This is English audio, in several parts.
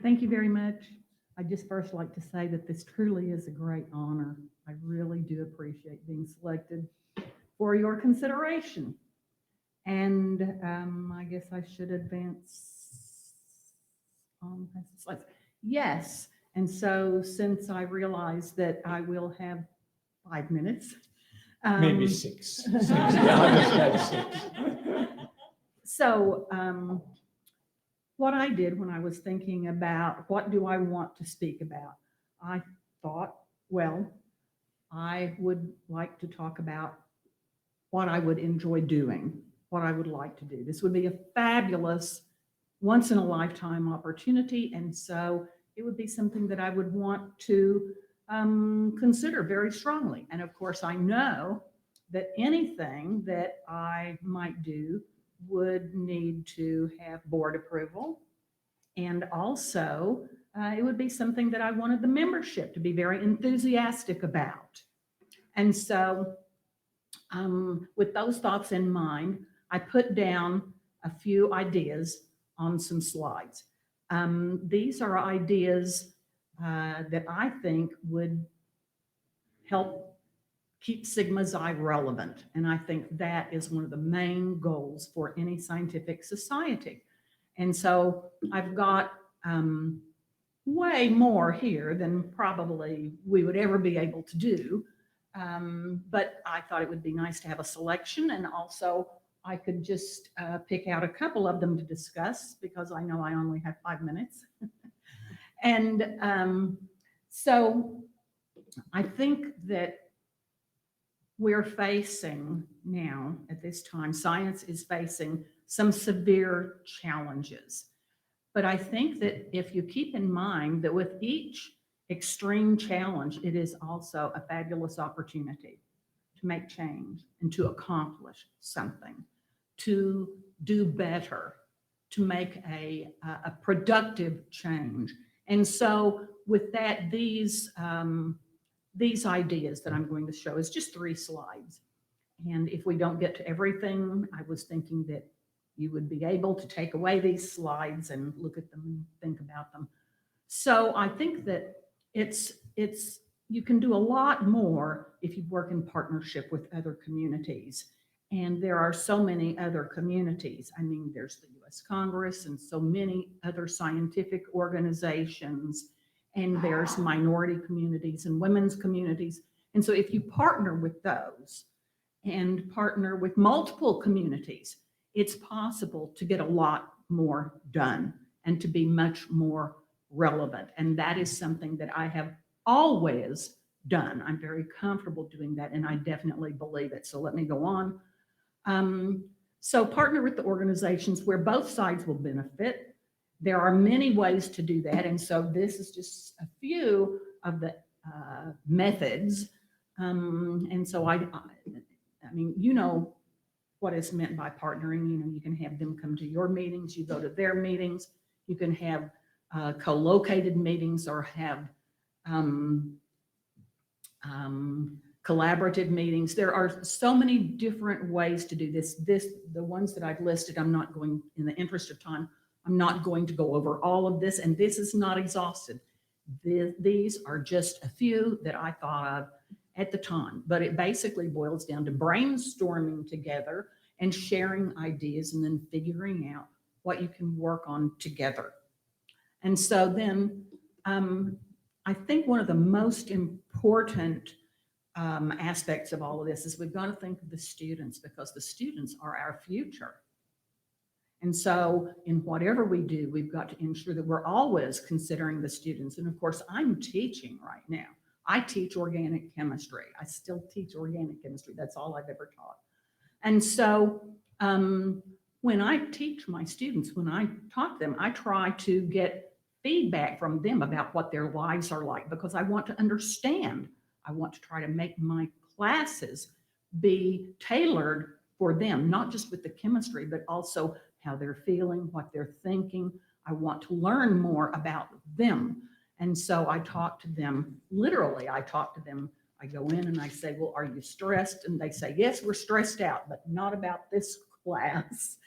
Thank you very much. I just first like to say that this truly is a great honor. I really do appreciate being selected for your consideration. And I guess I should advance on the slides. Yes. And so since I realize that I will have 5 minutes. Maybe six. Yeah, I just had six. So what I did when I was thinking about what do I want to speak about, I thought, well, I would like to talk about what I would enjoy doing, what I would like to do. This would be a fabulous, once in a lifetime opportunity. And so it would be something that I would want to consider very strongly. And of course, I know that anything that I might do would need to have board approval. And also, it would be something that I wanted the membership to be very enthusiastic about. And so, with those thoughts in mind, I put down a few ideas on some slides. These are ideas that I think would help keep Sigma Xi relevant. And I think that is one of the main goals for any scientific society. And so I've got way more here than probably we would ever be able to do. But I thought it would be nice to have a selection, and also I could just pick out a couple of them to discuss because I know I only have 5 minutes. And so I think that we're facing now at this time, science is facing some severe challenges. But I think that if you keep in mind that with each extreme challenge, it is also a fabulous opportunity to make change and to accomplish something, to do better, to make a productive change. And so with that, these ideas that I'm going to show is just 3 slides. And if we don't get to everything, I was thinking that you would be able to take away these slides and look at them and think about them. So I think that you can do a lot more if you work in partnership with other communities. And there are so many other communities. I mean, there's the US Congress and so many other scientific organizations, and there's minority communities and women's communities. And so if you partner with those and partner with multiple communities, it's possible to get a lot more done and to be much more relevant. And that is something that I have always done. I'm very comfortable doing that, and I definitely believe it. So let me go on. So partner with the organizations where both sides will benefit. There are many ways to do that. And so this is just a few of the methods. And so I mean, you know what is meant by partnering. You know, you can have them come to your meetings, you go to their meetings, you can have co-located meetings or have collaborative meetings. There are so many different ways to do this. The ones that I've listed, I'm not going, in the interest of time, I'm not going to go over all of this, and this is not exhaustive. These are just a few that I thought of at the time, but it basically boils down to brainstorming together and sharing ideas and then figuring out what you can work on together. And so then I think one of the most important aspects of all of this is we've got to think of the students, because the students are our future. And so in whatever we do, we've got to ensure that we're always considering the students. And of course, I'm teaching right now. I teach organic chemistry. I still teach organic chemistry. That's all I've ever taught. And so when I teach my students, when I talk to them, I try to get feedback from them about what their lives are like, because I want to understand. I want to try to make my classes be tailored for them, not just with the chemistry, but also how they're feeling, what they're thinking. I want to learn more about them. And so I talk to them, literally, I talk to them. I go in and I say, well, are you stressed? And they say, yes, we're stressed out, but not about this class.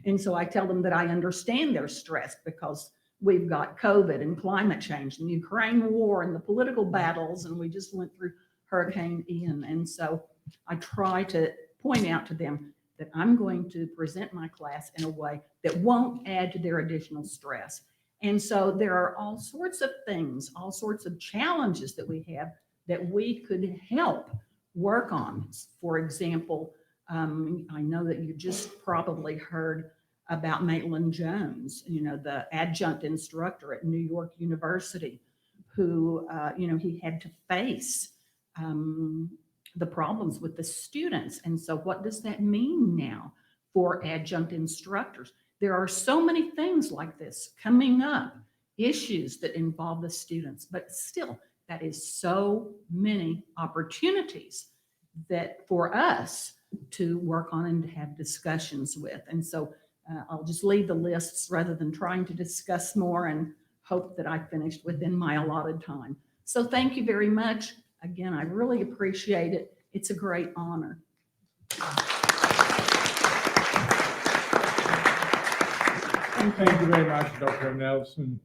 And so I tell them that I understand they're stressed, because we've got COVID and climate change and the Ukraine war and the political battles, and we just went through Hurricane Ian. And so I try to point out to them that I'm going to present my class in a way that won't add to their additional stress. And so there are all sorts of things, all sorts of challenges that we have that we could help work on. For example, I know that you just probably heard about Maitland Jones, the adjunct instructor at New York University, who, he had to face the problems with the students. And so what does that mean now for adjunct instructors? There are so many things like this coming up, issues that involve the students, but still, that is so many opportunities that for us to work on and to have discussions with. And so I'll just leave the lists rather than trying to discuss more, and hope that I finished within my allotted time. So thank you very much. Again, I really appreciate it. It's a great honor. Thank you very much, Dr. Nelson.